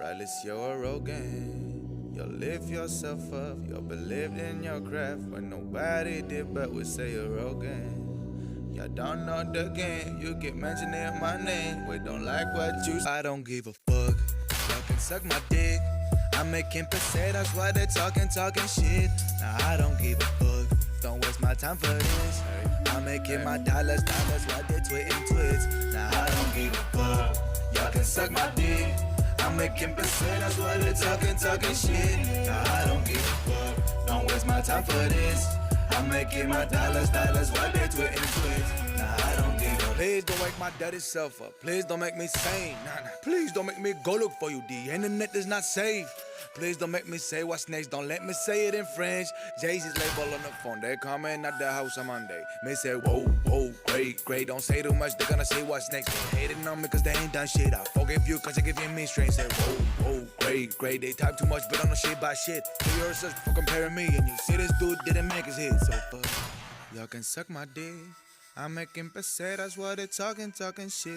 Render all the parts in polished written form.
Regardless, you're arrogant. You'll lift yourself up. You'll believe in your craft when nobody did but would say you're arrogant. Y'all don't know the game. You keep mentioning my name. We don't like what you say. I don't give a fuck. Y'all can suck my dick. I'm making pesetas while they're talking shit. Nah, I don't give a fuck. Don't waste my time for this. I'm making my dollars while they're tweeting twits. Nah, I don't give a fuck. Y'all can suck my dick. I'm making pesetas while they're talking shit. Nah, I don't give a fuck. Don't waste my time for this. I'm making my dollars while they're tweeting twits. Nah, I don't give a. Please don't wake my dirty self up. Please don't make me sane. Nah. Please don't make me go look for you. The internet is not safe. Please don't make me say what's next. Don't let me say it in French. Jay-Z's label on the phone. They coming at the house on Monday. May say, whoa, great. Don't say too much. They're gonna say what's next. They hating on me cause they ain't done shit. I forgive you cause you're giving me strength. Say, whoa, great. They type too much, but I know shit by shit. Do your research for comparing me. And you see this dude didn't make his hit. So fuck, y'all can suck my dick. I'm making pesetas while they're talking shit.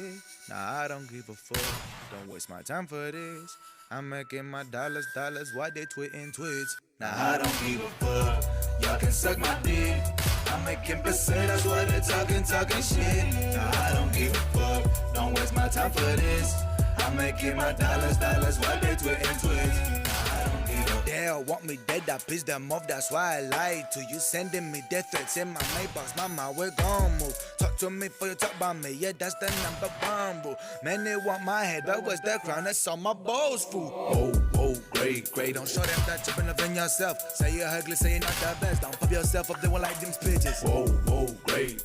Nah, I don't give a fuck. Don't waste my time for this. I'm making my dollars while they tweeting twits. Nah, I don't give a fuck. Y'all can suck my dick. I'm making pesetas while they're talking shit. Nah, I don't give a fuck. Don't waste my time for this. I'm making my dollars while they tweeting twits. Nah, I don't give a fuck. They all want me dead, I pissed them off, that's why I lied to you. Sending me death threats in my mailbox, mama, we're gon' move. Talk to me for you talk about me, yeah, that's the number one rule. Man, they want my head, but what's the crown? That's all my balls, fool. Whoa, great. Don't show them that you're believing yourself. Say you're ugly, say you're not the best. Don't pump yourself up, they won't like them bitches. Whoa, great.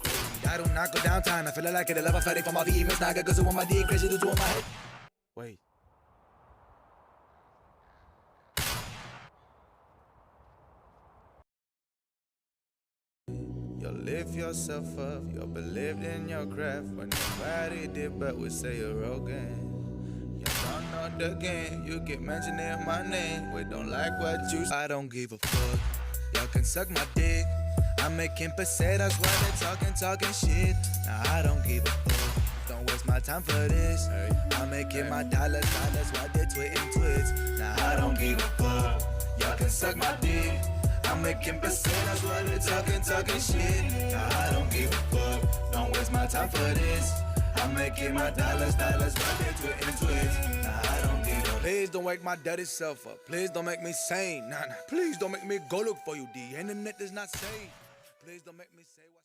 I do not go downtown, I feel like it. I love a fighting for my females, now I got cause on my dick, crazy to do on my head. Wait. You'll lift yourself up, you'll believe in your craft when nobody did but would say you're arrogant. You don't know the game, you keep mentioning my name. We don't like what you say. I don't give a fuck. Y'all can suck my dick. I'm making pesetas while they're talking shit. Nah, I don't give a fuck. Don't waste my time for this. I'm making my dollars while they're tweeting twits. Nah, I don't give a fuck. Y'all can suck my dick. I'm making pesetas while they're talking shit. Nah, I don't give a fuck. Don't waste my time for this. I'm making my dollars while they're tweeting twits. Nah, I don't give a fuck. Please don't wake my dirty self up. Please don't make me sane. Nah. Please don't make me go look for you. The internet is not safe. Please don't make me say what.